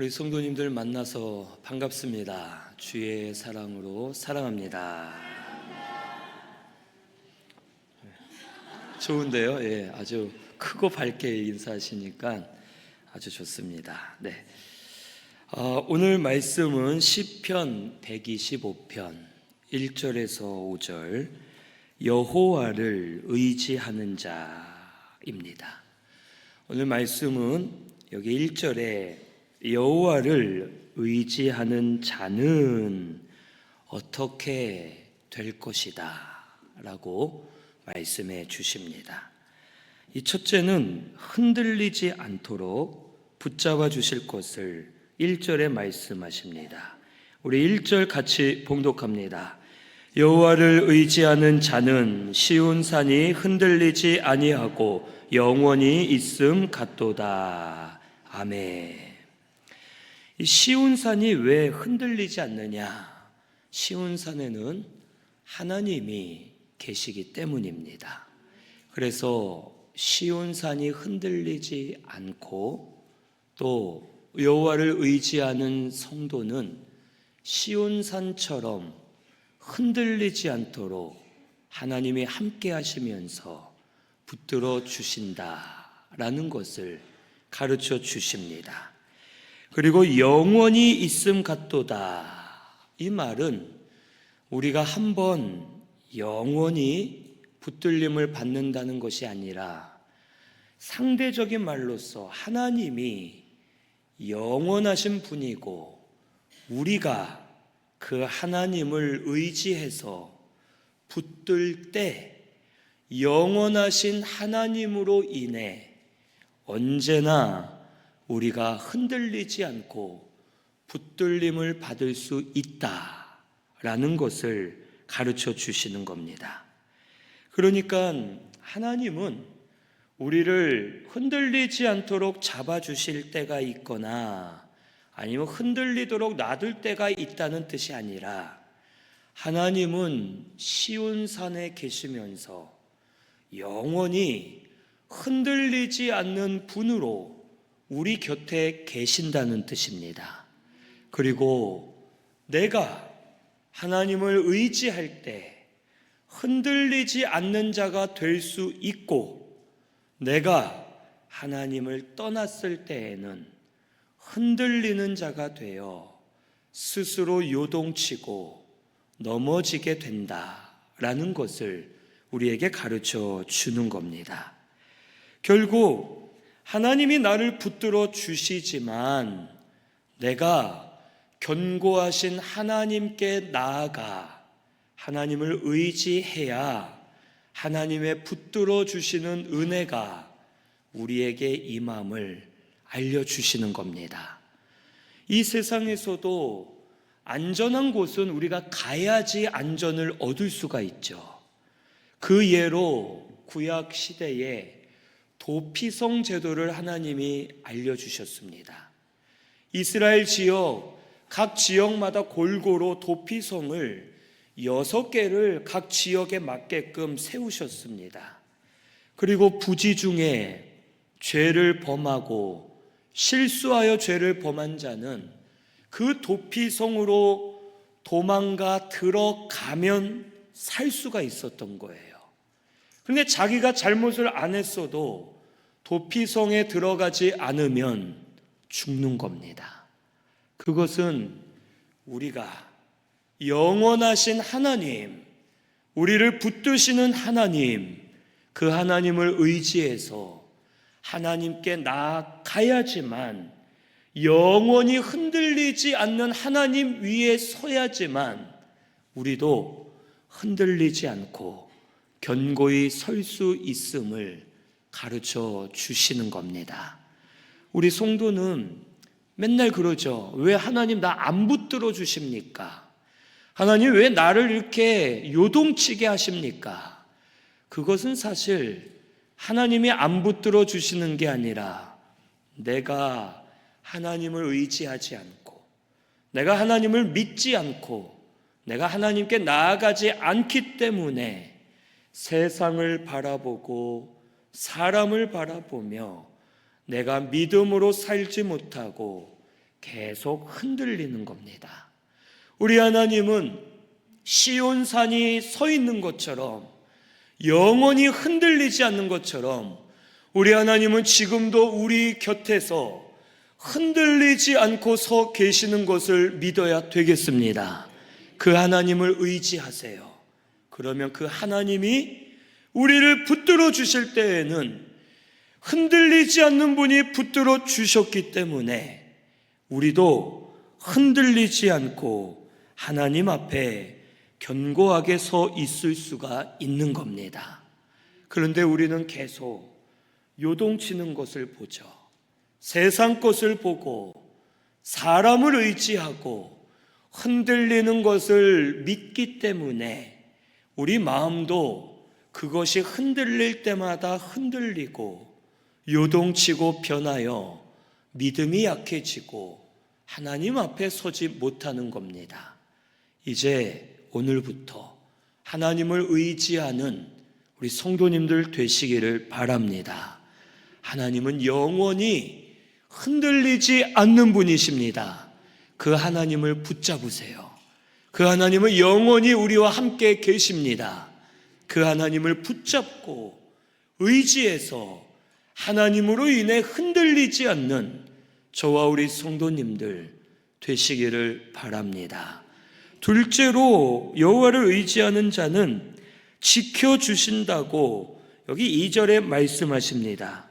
우리 성도님들 만나서 반갑습니다. 주의 사랑으로 사랑합니다. 좋은데요? 예, 아주 크고 밝게 인사하시니까 아주 좋습니다. 네. 오늘 말씀은 시편 125편 1절에서 5절 여호와를 의지하는 자입니다. 오늘 말씀은 여기 1절에 여호와를 의지하는 자는 어떻게 될 것이다 라고 말씀해 주십니다. 이 첫째는 흔들리지 않도록 붙잡아 주실 것을 1절에 말씀하십니다. 우리 1절 같이 봉독합니다. 여호와를 의지하는 자는 시온산이 흔들리지 아니하고 영원히 있음 같도다. 아멘. 이 시온산이 왜 흔들리지 않느냐? 시온산에는 하나님이 계시기 때문입니다. 그래서 시온산이 흔들리지 않고 또 여호와를 의지하는 성도는 시온산처럼 흔들리지 않도록 하나님이 함께 하시면서 붙들어 주신다라는 것을 가르쳐 주십니다. 그리고 영원히 있음 같도다. 이 말은 우리가 한번 영원히 붙들림을 받는다는 것이 아니라 상대적인 말로서 하나님이 영원하신 분이고 우리가 그 하나님을 의지해서 붙들 때 영원하신 하나님으로 인해 언제나 우리가 흔들리지 않고 붙들림을 받을 수 있다라는 것을 가르쳐 주시는 겁니다. 그러니까 하나님은 우리를 흔들리지 않도록 잡아주실 때가 있거나 아니면 흔들리도록 놔둘 때가 있다는 뜻이 아니라 하나님은 시온산에 계시면서 영원히 흔들리지 않는 분으로 우리 곁에 계신다는 뜻입니다. 그리고 내가 하나님을 의지할 때 흔들리지 않는 자가 될 수 있고 내가 하나님을 떠났을 때에는 흔들리는 자가 되어 스스로 요동치고 넘어지게 된다라는 것을 우리에게 가르쳐 주는 겁니다. 결국 하나님이 나를 붙들어 주시지만 내가 견고하신 하나님께 나아가 하나님을 의지해야 하나님의 붙들어 주시는 은혜가 우리에게 임함을 알려주시는 겁니다. 이 세상에서도 안전한 곳은 우리가 가야지 안전을 얻을 수가 있죠. 그 예로 구약 시대에 도피성 제도를 하나님이 알려주셨습니다. 이스라엘 지역, 각 지역마다 골고루 도피성을 6개를 각 지역에 맞게끔 세우셨습니다. 그리고 부지 중에 죄를 범하고 실수하여 죄를 범한 자는 그 도피성으로 도망가 들어가면 살 수가 있었던 거예요. 그런데 자기가 잘못을 안 했어도 도피성에 들어가지 않으면 죽는 겁니다. 그것은 우리가 영원하신 하나님, 우리를 붙드시는 하나님, 그 하나님을 의지해서 하나님께 나아가야지만 영원히 흔들리지 않는 하나님 위에 서야지만 우리도 흔들리지 않고 견고히 설 수 있음을 가르쳐 주시는 겁니다. 우리 성도는 맨날 그러죠. 왜 하나님 나 안 붙들어 주십니까? 하나님 왜 나를 이렇게 요동치게 하십니까? 그것은 사실 하나님이 안 붙들어 주시는 게 아니라 내가 하나님을 의지하지 않고 내가 하나님을 믿지 않고 내가 하나님께 나아가지 않기 때문에 세상을 바라보고 사람을 바라보며 내가 믿음으로 살지 못하고 계속 흔들리는 겁니다. 우리 하나님은 시온산이 서 있는 것처럼, 영원히 흔들리지 않는 것처럼, 우리 하나님은 지금도 우리 곁에서 흔들리지 않고 서 계시는 것을 믿어야 되겠습니다. 그 하나님을 의지하세요. 그러면 그 하나님이 우리를 붙들어 주실 때에는 흔들리지 않는 분이 붙들어 주셨기 때문에 우리도 흔들리지 않고 하나님 앞에 견고하게 서 있을 수가 있는 겁니다. 그런데 우리는 계속 요동치는 것을 보죠. 세상 것을 보고 사람을 의지하고 흔들리는 것을 믿기 때문에 우리 마음도 그것이 흔들릴 때마다 흔들리고 요동치고 변하여 믿음이 약해지고 하나님 앞에 서지 못하는 겁니다. 이제 오늘부터 하나님을 의지하는 우리 성도님들 되시기를 바랍니다. 하나님은 영원히 흔들리지 않는 분이십니다. 그 하나님을 붙잡으세요. 그 하나님은 영원히 우리와 함께 계십니다. 그 하나님을 붙잡고 의지해서 하나님으로 인해 흔들리지 않는 저와 우리 성도님들 되시기를 바랍니다. 둘째로 여호와를 의지하는 자는 지켜주신다고 여기 2절에 말씀하십니다.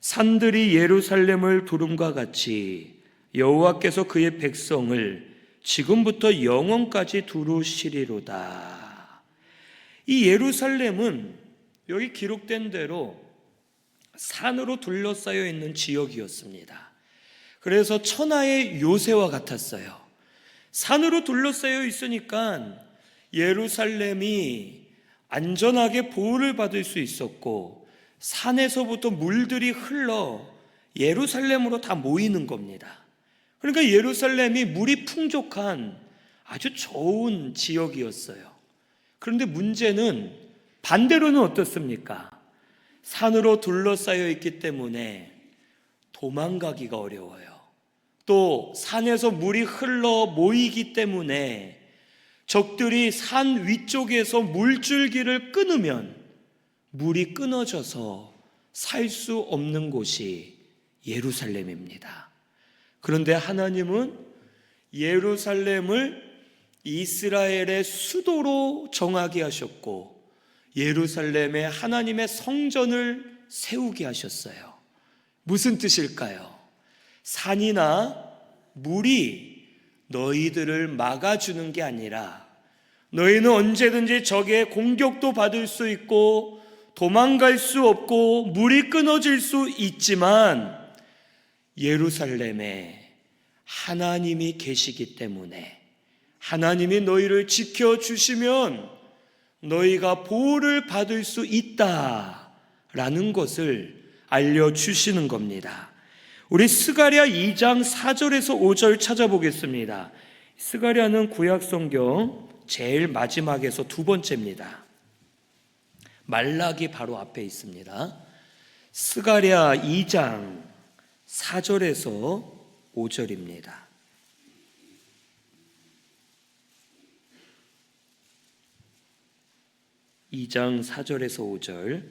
산들이 예루살렘을 두름과 같이 여호와께서 그의 백성을 지금부터 영원까지 두루시리로다. 이 예루살렘은 여기 기록된 대로 산으로 둘러싸여 있는 지역이었습니다. 그래서 천하의 요새와 같았어요. 산으로 둘러싸여 있으니까 예루살렘이 안전하게 보호를 받을 수 있었고 산에서부터 물들이 흘러 예루살렘으로 다 모이는 겁니다. 그러니까 예루살렘이 물이 풍족한 아주 좋은 지역이었어요. 그런데 문제는 반대로는 어떻습니까? 산으로 둘러싸여 있기 때문에 도망가기가 어려워요. 또 산에서 물이 흘러 모이기 때문에 적들이 산 위쪽에서 물줄기를 끊으면 물이 끊어져서 살 수 없는 곳이 예루살렘입니다. 그런데 하나님은 예루살렘을 이스라엘의 수도로 정하게 하셨고 예루살렘에 하나님의 성전을 세우게 하셨어요. 무슨 뜻일까요? 산이나 물이 너희들을 막아주는 게 아니라 너희는 언제든지 적의 공격도 받을 수 있고 도망갈 수 없고 물이 끊어질 수 있지만 예루살렘에 하나님이 계시기 때문에 하나님이 너희를 지켜주시면 너희가 보호를 받을 수 있다라는 것을 알려주시는 겁니다. 우리 스가랴 2장 4절에서 5절 찾아보겠습니다. 스가랴는 구약성경 제일 마지막에서 두 번째입니다. 말라기 바로 앞에 있습니다. 스가랴 2장 4절에서 5절입니다. (2장 4절에서 5절)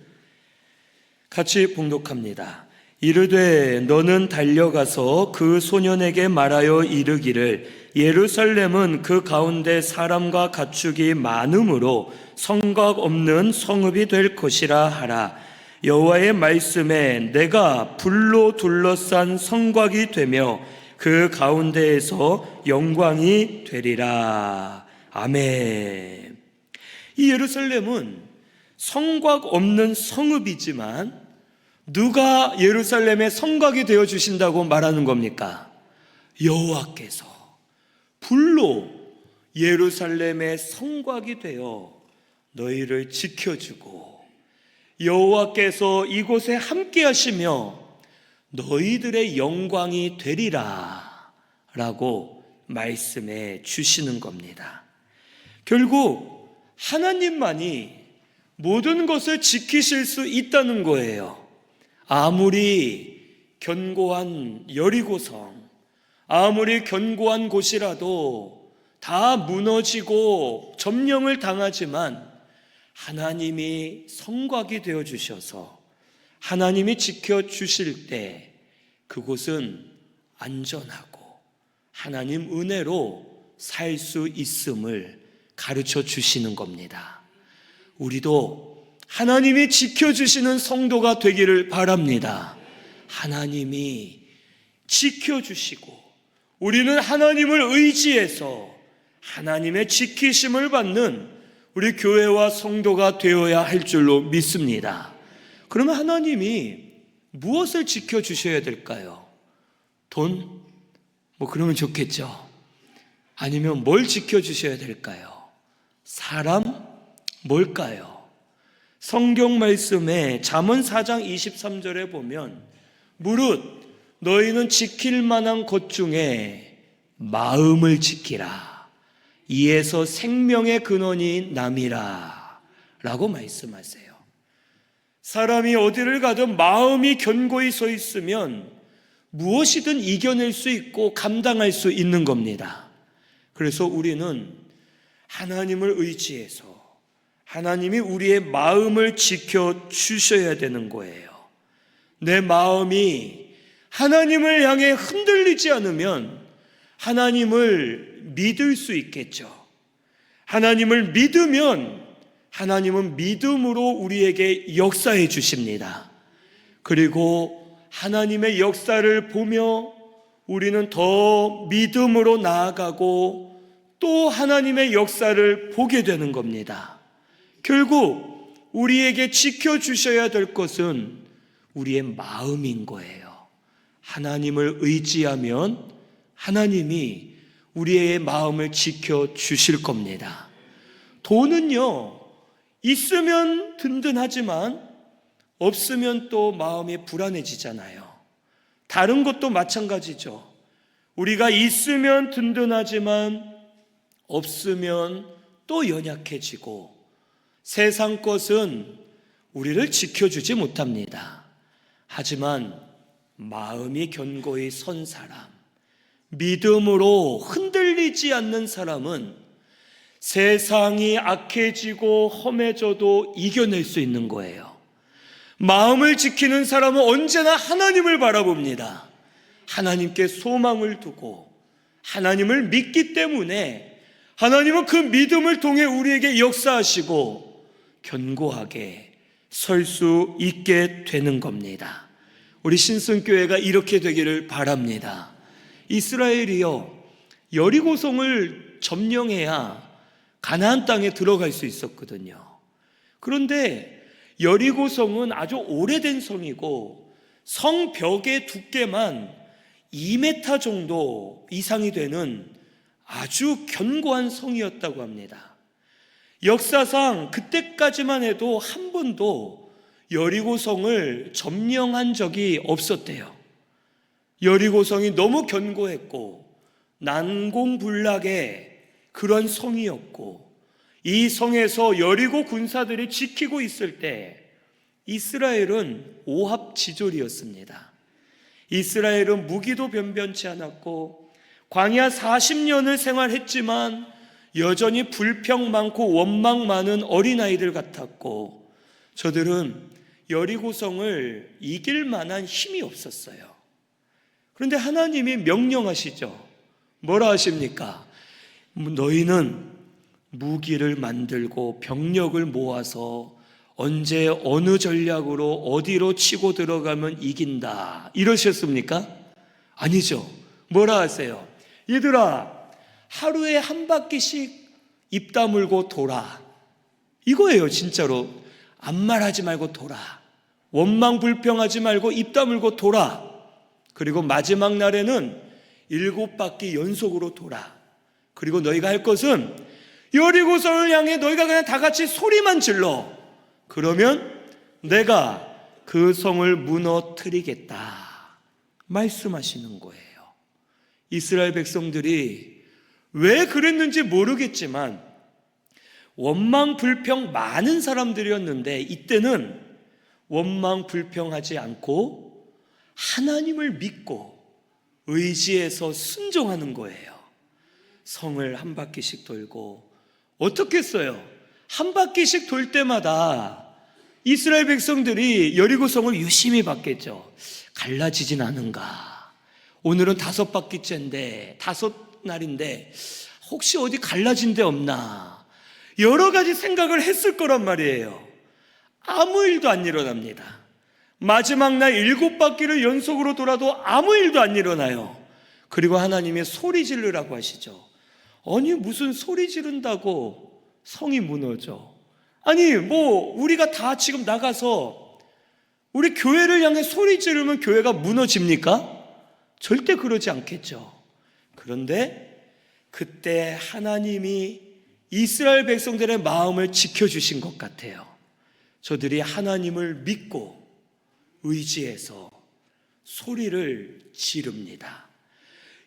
같이 봉독합니다. 이르되 너는 달려가서 그 소년에게 말하여 이르기를 예루살렘은 그 가운데 사람과 가축이 많음으로 성곽 없는 성읍이 될 것이라 하라. 여호와의 말씀에 내가 불로 둘러싼 성곽이 되며 그 가운데에서 영광이 되리라. 아멘. 이 예루살렘은 성곽 없는 성읍이지만 누가 예루살렘의 성곽이 되어 주신다고 말하는 겁니까? 여호와께서 불로 예루살렘의 성곽이 되어 너희를 지켜주고 여호와께서 이곳에 함께 하시며 너희들의 영광이 되리라 라고 말씀해 주시는 겁니다. 결국 하나님만이 모든 것을 지키실 수 있다는 거예요. 아무리 견고한 여리고성, 아무리 견고한 곳이라도 다 무너지고 점령을 당하지만 하나님이 성곽이 되어 주셔서 하나님이 지켜주실 때 그곳은 안전하고 하나님 은혜로 살 수 있음을 가르쳐 주시는 겁니다. 우리도 하나님이 지켜주시는 성도가 되기를 바랍니다. 하나님이 지켜주시고 우리는 하나님을 의지해서 하나님의 지키심을 받는 우리 교회와 성도가 되어야 할 줄로 믿습니다. 그러면 하나님이 무엇을 지켜주셔야 될까요? 돈? 그러면 좋겠죠. 아니면 뭘 지켜주셔야 될까요? 사람? 뭘까요? 성경 말씀에 잠언 4장 23절에 보면 무릇 너희는 지킬 만한 것 중에 마음을 지키라. 이에서 생명의 근원이 남이라 라고 말씀하세요. 사람이 어디를 가든 마음이 견고히 서 있으면 무엇이든 이겨낼 수 있고 감당할 수 있는 겁니다. 그래서 우리는 하나님을 의지해서 하나님이 우리의 마음을 지켜주셔야 되는 거예요. 내 마음이 하나님을 향해 흔들리지 않으면 하나님을 믿을 수 있겠죠. 하나님을 믿으면 하나님은 믿음으로 우리에게 역사해 주십니다. 그리고 하나님의 역사를 보며 우리는 더 믿음으로 나아가고 또 하나님의 역사를 보게 되는 겁니다. 결국 우리에게 지켜주셔야 될 것은 우리의 마음인 거예요. 하나님을 의지하면 하나님이 우리의 마음을 지켜주실 겁니다. 돈은요, 있으면 든든하지만 없으면 또 마음이 불안해지잖아요. 다른 것도 마찬가지죠. 우리가 있으면 든든하지만 없으면 또 연약해지고 세상 것은 우리를 지켜주지 못합니다. 하지만 마음이 견고히 선 사람, 믿음으로 흔들리지 않는 사람은 세상이 악해지고 험해져도 이겨낼 수 있는 거예요. 마음을 지키는 사람은 언제나 하나님을 바라봅니다. 하나님께 소망을 두고 하나님을 믿기 때문에 하나님은 그 믿음을 통해 우리에게 역사하시고 견고하게 설 수 있게 되는 겁니다. 우리 신승교회가 이렇게 되기를 바랍니다. 이스라엘이요, 여리고성을 점령해야 가나안 땅에 들어갈 수 있었거든요. 그런데 여리고성은 아주 오래된 성이고 성벽의 두께만 2m 정도 이상이 되는 아주 견고한 성이었다고 합니다. 역사상 그때까지만 해도 한 번도 여리고성을 점령한 적이 없었대요. 여리고성이 너무 견고했고 난공불락의 그런 성이었고 이 성에서 여리고 군사들이 지키고 있을 때 이스라엘은 오합지졸이었습니다. 이스라엘은 무기도 변변치 않았고 광야 40년을 생활했지만 여전히 불평 많고 원망 많은 어린아이들 같았고 저들은 여리고성을 이길 만한 힘이 없었어요. 그런데 하나님이 명령하시죠. 뭐라 하십니까? 너희는 무기를 만들고 병력을 모아서 언제 어느 전략으로 어디로 치고 들어가면 이긴다 이러셨습니까? 아니죠. 뭐라 하세요? 얘들아, 하루에 한 바퀴씩 입 다물고 돌아. 이거예요. 진짜로. 아무 말하지 말고 돌아. 원망 불평하지 말고 입 다물고 돌아. 그리고 마지막 날에는 7바퀴 연속으로 돌아. 그리고 너희가 할 것은 여리고성을 향해 너희가 그냥 다 같이 소리만 질러. 그러면 내가 그 성을 무너뜨리겠다 말씀하시는 거예요. 이스라엘 백성들이 왜 그랬는지 모르겠지만 원망 불평 많은 사람들이었는데 이때는 원망 불평하지 않고 하나님을 믿고 의지해서 순종하는 거예요. 성을 한 바퀴씩 돌고, 어떻게 했어요? 한 바퀴씩 돌 때마다 이스라엘 백성들이 여리고성을 유심히 봤겠죠. 갈라지진 않은가? 오늘은 5바퀴째인데, 5날인데 혹시 어디 갈라진 데 없나? 여러 가지 생각을 했을 거란 말이에요. 아무 일도 안 일어납니다. 마지막 날 7바퀴를 연속으로 돌아도 아무 일도 안 일어나요. 그리고 하나님이 소리 지르라고 하시죠. 아니, 무슨 소리 지른다고 성이 무너져? 아니, 우리가 다 지금 나가서 우리 교회를 향해 소리 지르면 교회가 무너집니까? 절대 그러지 않겠죠. 그런데 그때 하나님이 이스라엘 백성들의 마음을 지켜주신 것 같아요. 저들이 하나님을 믿고 의지해서 소리를 지릅니다.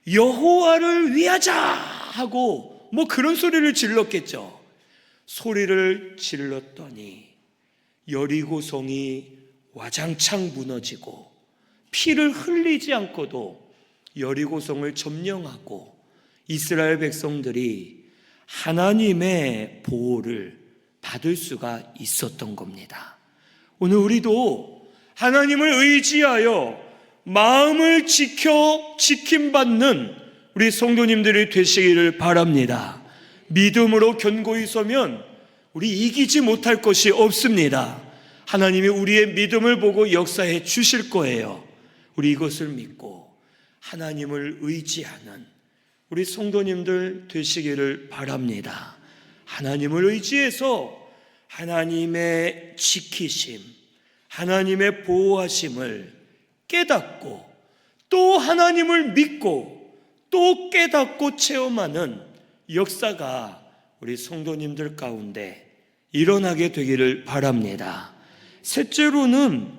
여호와를 위하자 하고 그런 소리를 질렀겠죠. 소리를 질렀더니 여리고성이 와장창 무너지고 피를 흘리지 않고도 여리고성을 점령하고 이스라엘 백성들이 하나님의 보호를 받을 수가 있었던 겁니다. 오늘 우리도 하나님을 의지하여 마음을 지킴받는 우리 성도님들이 되시기를 바랍니다. 믿음으로 견고히 서면 우리 이기지 못할 것이 없습니다. 하나님이 우리의 믿음을 보고 역사해 주실 거예요. 우리 이것을 믿고 하나님을 의지하는 우리 성도님들 되시기를 바랍니다. 하나님을 의지해서 하나님의 지키심, 하나님의 보호하심을 깨닫고 또 하나님을 믿고 또 깨닫고 체험하는 역사가 우리 성도님들 가운데 일어나게 되기를 바랍니다. 셋째로는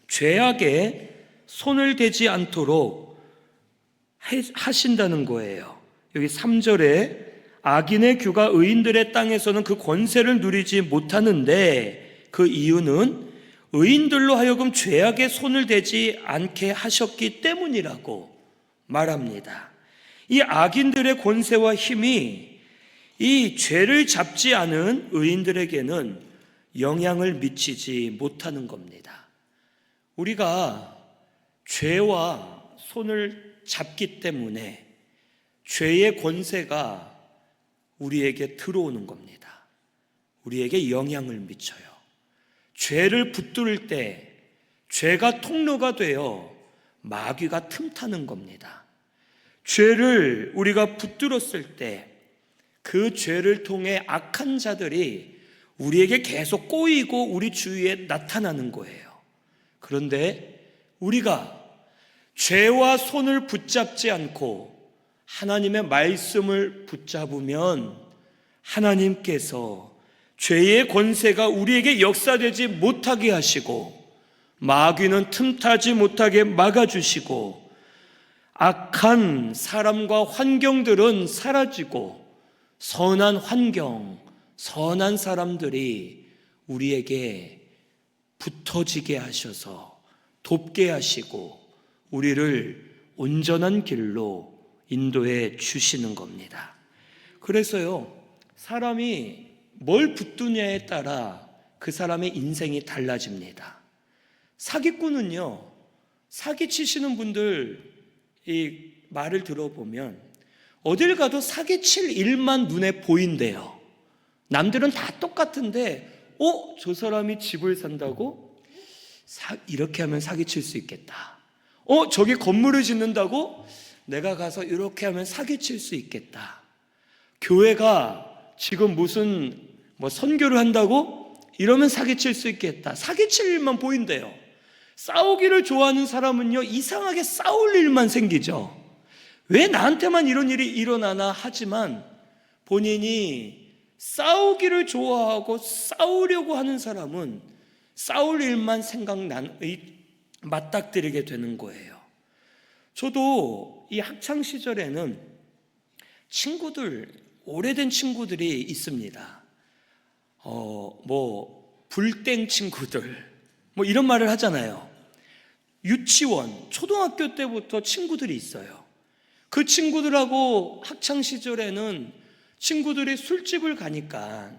죄악에 손을 대지 않도록 하신다는 거예요. 여기 3절에 악인의 규가 의인들의 땅에서는 그 권세를 누리지 못하는데 그 이유는 의인들로 하여금 죄악에 손을 대지 않게 하셨기 때문이라고 말합니다. 이 악인들의 권세와 힘이 이 죄를 잡지 않은 의인들에게는 영향을 미치지 못하는 겁니다. 우리가 죄와 손을 잡기 때문에 죄의 권세가 우리에게 들어오는 겁니다. 우리에게 영향을 미쳐요. 죄를 붙들을 때 죄가 통로가 되어 마귀가 틈타는 겁니다. 죄를 우리가 붙들었을 때 그 죄를 통해 악한 자들이 우리에게 계속 꼬이고 우리 주위에 나타나는 거예요. 그런데 우리가 죄와 손을 붙잡지 않고 하나님의 말씀을 붙잡으면 하나님께서 죄의 권세가 우리에게 역사되지 못하게 하시고 마귀는 틈타지 못하게 막아주시고 악한 사람과 환경들은 사라지고 선한 환경, 선한 사람들이 우리에게 붙어지게 하셔서 돕게 하시고 우리를 온전한 길로 인도해 주시는 겁니다. 그래서요, 사람이 뭘 붙드냐에 따라 그 사람의 인생이 달라집니다. 사기꾼은요, 사기치시는 분들 이 말을 들어보면 어딜 가도 사기칠 일만 눈에 보인대요. 남들은 다 똑같은데 저 사람이 집을 산다고? 이렇게 하면 사기칠 수 있겠다. 저기 건물을 짓는다고? 내가 가서 이렇게 하면 사기칠 수 있겠다. 교회가 지금 무슨 선교를 한다고? 이러면 사기칠 수 있겠다. 사기칠 일만 보인대요. 싸우기를 좋아하는 사람은요, 이상하게 싸울 일만 생기죠. 왜 나한테만 이런 일이 일어나나 하지만 본인이 싸우기를 좋아하고 싸우려고 하는 사람은 싸울 일만 맞닥뜨리게 되는 거예요. 저도 이 학창 시절에는 오래된 친구들이 있습니다. 불땡 친구들, 이런 말을 하잖아요. 유치원, 초등학교 때부터 친구들이 있어요. 그 친구들하고 학창시절에는 친구들이 술집을 가니까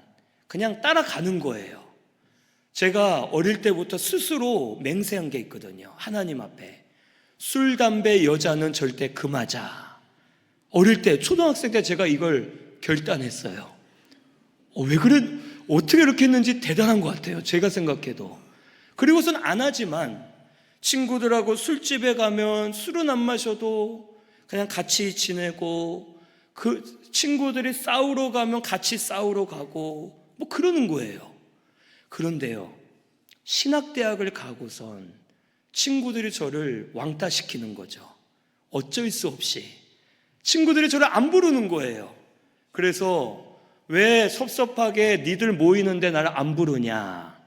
그냥 따라가는 거예요. 제가 어릴 때부터 스스로 맹세한 게 있거든요. 하나님 앞에 술, 담배, 여자는 절대 금하자. 어릴 때, 초등학생 때 제가 이걸 결단했어요. 왜 그래? 어떻게 이렇게 했는지 대단한 것 같아요. 제가 생각해도. 그리고선 안 하지만 친구들하고 술집에 가면 술은 안 마셔도 그냥 같이 지내고, 그 친구들이 싸우러 가면 같이 싸우러 가고 뭐 그러는 거예요. 그런데요, 신학대학을 가고선 친구들이 저를 왕따시키는 거죠. 어쩔 수 없이 친구들이 저를 안 부르는 거예요. 그래서 왜 섭섭하게 니들 모이는데 나를 안 부르냐,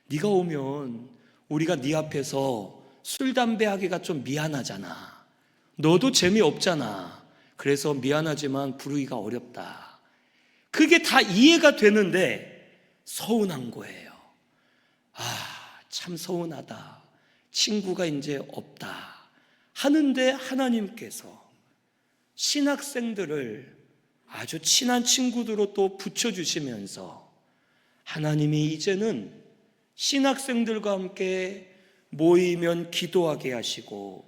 네가 오면 우리가 네 앞에서 술, 담배 하기가 좀 미안하잖아. 너도 재미없잖아. 그래서 미안하지만 부르기가 어렵다. 그게 다 이해가 되는데 서운한 거예요. 참 서운하다. 친구가 이제 없다 하는데 하나님께서 신학생들을 아주 친한 친구들로 또 붙여주시면서 하나님이 이제는 신학생들과 함께 모이면 기도하게 하시고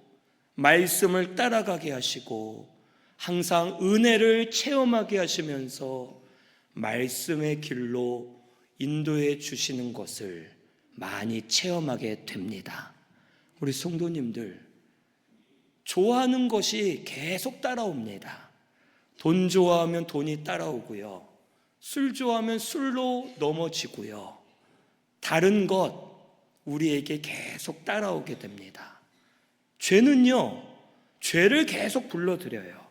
말씀을 따라가게 하시고 항상 은혜를 체험하게 하시면서 말씀의 길로 인도해 주시는 것을 많이 체험하게 됩니다. 우리 성도님들, 좋아하는 것이 계속 따라옵니다. 돈 좋아하면 돈이 따라오고요, 술 좋아하면 술로 넘어지고요, 다른 것 우리에게 계속 따라오게 됩니다. 죄는요, 죄를 계속 불러들여요.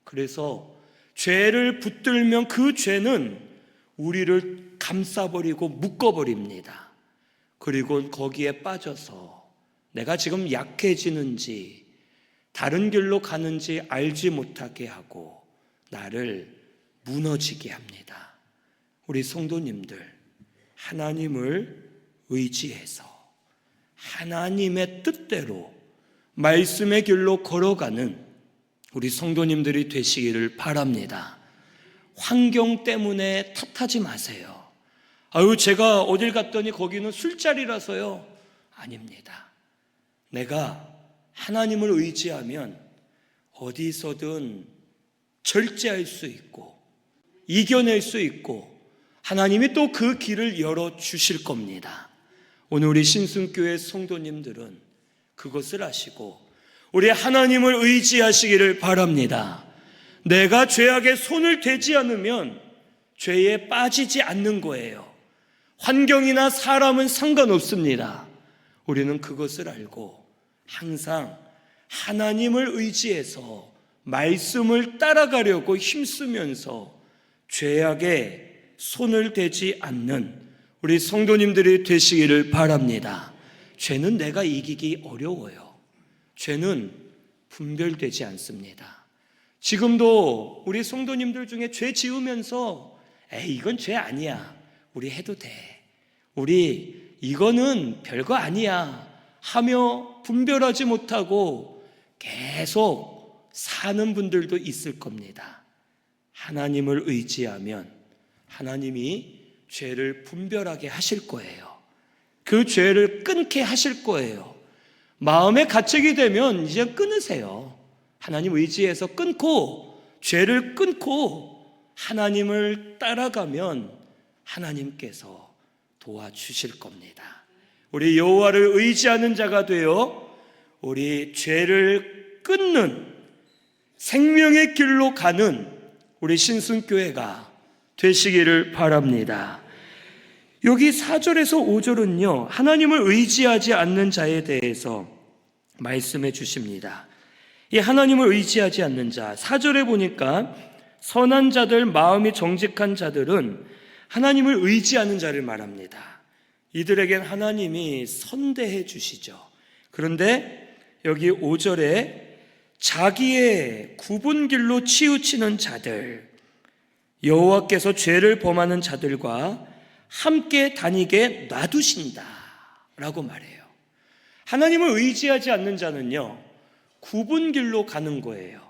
그래서 죄를 붙들면 그 죄는 우리를 감싸버리고 묶어버립니다. 그리고 거기에 빠져서 내가 지금 약해지는지 다른 길로 가는지 알지 못하게 하고 나를 무너지게 합니다. 우리 성도님들, 하나님을 의지해서 하나님의 뜻대로 말씀의 길로 걸어가는 우리 성도님들이 되시기를 바랍니다. 환경 때문에 탓하지 마세요. 제가 어딜 갔더니 거기는 술자리라서요. 아닙니다. 내가 하나님을 의지하면 어디서든 절제할 수 있고 이겨낼 수 있고 하나님이 또 그 길을 열어주실 겁니다. 오늘 우리 신순교회 성도님들은 그것을 아시고 우리 하나님을 의지하시기를 바랍니다. 내가 죄악에 손을 대지 않으면 죄에 빠지지 않는 거예요. 환경이나 사람은 상관없습니다. 우리는 그것을 알고 항상 하나님을 의지해서 말씀을 따라가려고 힘쓰면서 죄악에 손을 대지 않는 우리 성도님들이 되시기를 바랍니다. 죄는 내가 이기기 어려워요. 죄는 분별되지 않습니다. 지금도 우리 성도님들 중에 죄 지으면서 이건 죄 아니야, 우리 해도 돼, 우리 이거는 별거 아니야 하며 분별하지 못하고 계속 사는 분들도 있을 겁니다. 하나님을 의지하면 하나님이 죄를 분별하게 하실 거예요. 그 죄를 끊게 하실 거예요. 마음에 가책이 되면 이제 끊으세요. 하나님 의지해서 끊고 죄를 끊고 하나님을 따라가면 하나님께서 도와주실 겁니다. 우리 여호와를 의지하는 자가 되어 우리 죄를 끊는 생명의 길로 가는 우리 신순교회가 되시기를 바랍니다. 여기 4절에서 5절은요, 하나님을 의지하지 않는 자에 대해서 말씀해 주십니다. 이 하나님을 의지하지 않는 자, 4절에 보니까 선한 자들, 마음이 정직한 자들은 하나님을 의지하는 자를 말합니다. 이들에겐 하나님이 선대해 주시죠. 그런데 여기 5절에 자기의 굽은 길로 치우치는 자들, 여호와께서 죄를 범하는 자들과 함께 다니게 놔두신다 라고 말해요. 하나님을 의지하지 않는 자는요, 굽은 길로 가는 거예요.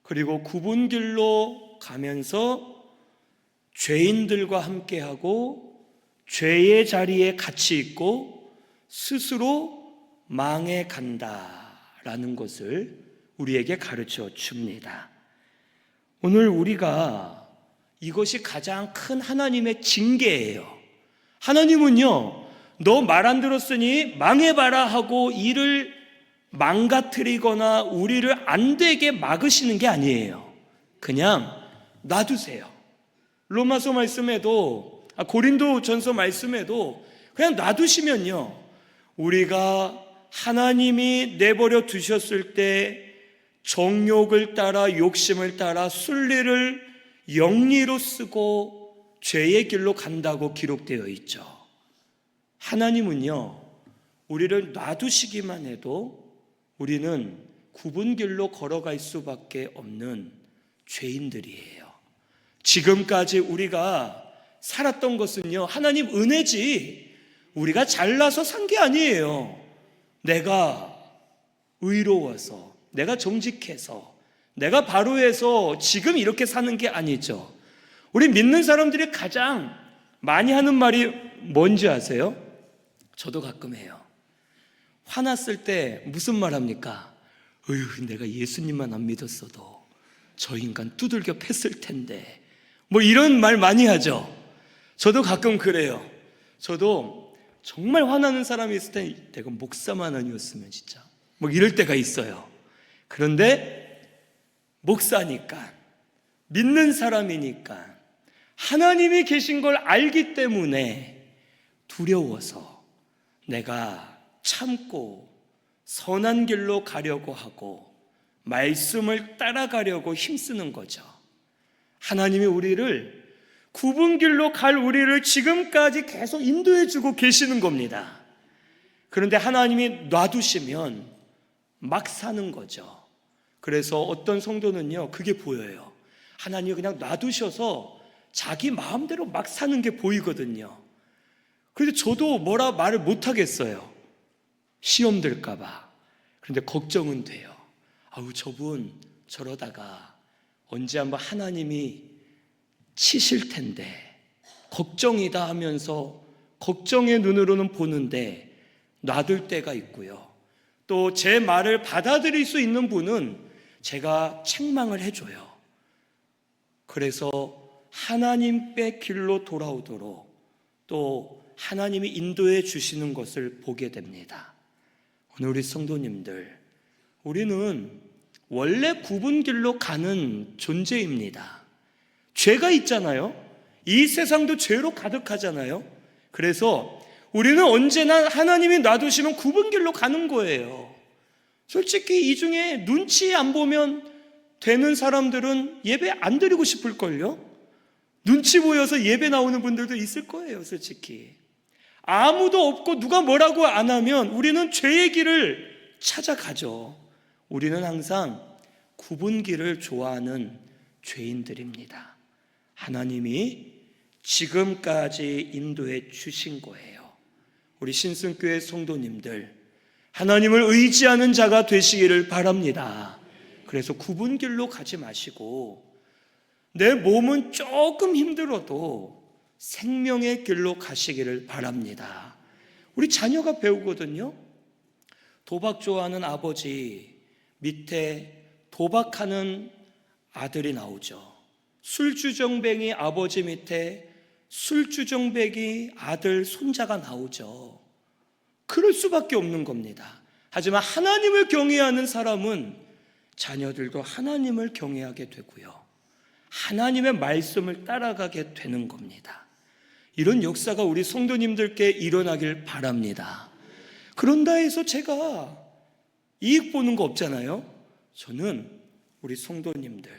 그리고 굽은 길로 가면서 죄인들과 함께하고 죄의 자리에 같이 있고 스스로 망해 간다라는 것을 우리에게 가르쳐 줍니다. 오늘 우리가 이것이 가장 큰 하나님의 징계예요. 하나님은요, 너 말 안 들었으니 망해봐라 하고 일을 망가뜨리거나 우리를 안 되게 막으시는 게 아니에요. 그냥 놔두세요. 로마서 말씀에도, 고린도 전서 말씀에도 그냥 놔두시면요, 우리가 하나님이 내버려 두셨을 때 정욕을 따라 욕심을 따라 순리를 영리로 쓰고 죄의 길로 간다고 기록되어 있죠. 하나님은요, 우리를 놔두시기만 해도 우리는 굽은 길로 걸어갈 수밖에 없는 죄인들이에요. 지금까지 우리가 살았던 것은요, 하나님 은혜지 우리가 잘나서 산 게 아니에요. 내가 의로워서, 내가 정직해서, 내가 바로 해서 지금 이렇게 사는 게 아니죠. 우리 믿는 사람들이 가장 많이 하는 말이 뭔지 아세요? 저도 가끔 해요. 화났을 때 무슨 말 합니까? 어휴, 내가 예수님만 안 믿었어도 저 인간 두들겨 팼을 텐데, 뭐 이런 말 많이 하죠. 저도 가끔 그래요. 저도 정말 화나는 사람이 있을 때 내가 목사만 아니었으면 진짜 뭐 이럴 때가 있어요. 그런데 목사니까, 믿는 사람이니까, 하나님이 계신 걸 알기 때문에 두려워서 내가 참고 선한 길로 가려고 하고 말씀을 따라가려고 힘쓰는 거죠. 하나님이 우리를 굽은 길로 갈 우리를 지금까지 계속 인도해 주고 계시는 겁니다. 그런데 하나님이 놔두시면 막 사는 거죠. 그래서 어떤 성도는요, 그게 보여요. 하나님이 그냥 놔두셔서 자기 마음대로 막 사는 게 보이거든요. 그런데 저도 뭐라 말을 못 하겠어요. 시험 들까 봐. 그런데 걱정은 돼요. 아우, 저분 저러다가 언제 한번 하나님이 치실 텐데 걱정이다 하면서 걱정의 눈으로는 보는데 놔둘 때가 있고요. 또 제 말을 받아들일 수 있는 분은 제가 책망을 해줘요. 그래서 하나님의 길로 돌아오도록 또 하나님이 인도해 주시는 것을 보게 됩니다. 오늘 우리 성도님들, 우리는 원래 굽은 길로 가는 존재입니다. 죄가 있잖아요. 이 세상도 죄로 가득하잖아요. 그래서 우리는 언제나 하나님이 놔두시면 굽은 길로 가는 거예요. 솔직히 이 중에 눈치 안 보면 되는 사람들은 예배 안 드리고 싶을걸요? 눈치 보여서 예배 나오는 분들도 있을 거예요, 솔직히. 아무도 없고 누가 뭐라고 안 하면 우리는 죄의 길을 찾아가죠. 우리는 항상 굽은 길을 좋아하는 죄인들입니다. 하나님이 지금까지 인도해 주신 거예요. 우리 신승교회 성도님들, 하나님을 의지하는 자가 되시기를 바랍니다. 그래서 굽은 길로 가지 마시고 내 몸은 조금 힘들어도 생명의 길로 가시기를 바랍니다. 우리 자녀가 배우거든요. 도박 좋아하는 아버지 밑에 도박하는 아들이 나오죠. 술주정뱅이 아버지 밑에 술주정뱅이 아들 손자가 나오죠. 그럴 수밖에 없는 겁니다. 하지만 하나님을 경외하는 사람은 자녀들도 하나님을 경외하게 되고요, 하나님의 말씀을 따라가게 되는 겁니다. 이런 역사가 우리 성도님들께 일어나길 바랍니다. 그런다 해서 제가 이익 보는 거 없잖아요. 저는 우리 성도님들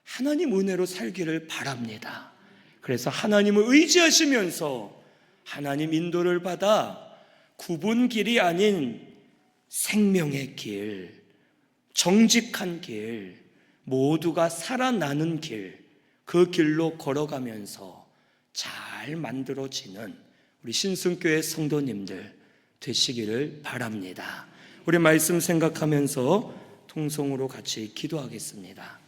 하나님 은혜로 살기를 바랍니다. 그래서 하나님을 의지하시면서 하나님 인도를 받아 굽은 길이 아닌 생명의 길, 정직한 길, 모두가 살아나는 길, 그 길로 걸어가면서 잘 만들어지는 우리 신승교회 성도님들 되시기를 바랍니다. 우리 말씀 생각하면서 통성으로 같이 기도하겠습니다.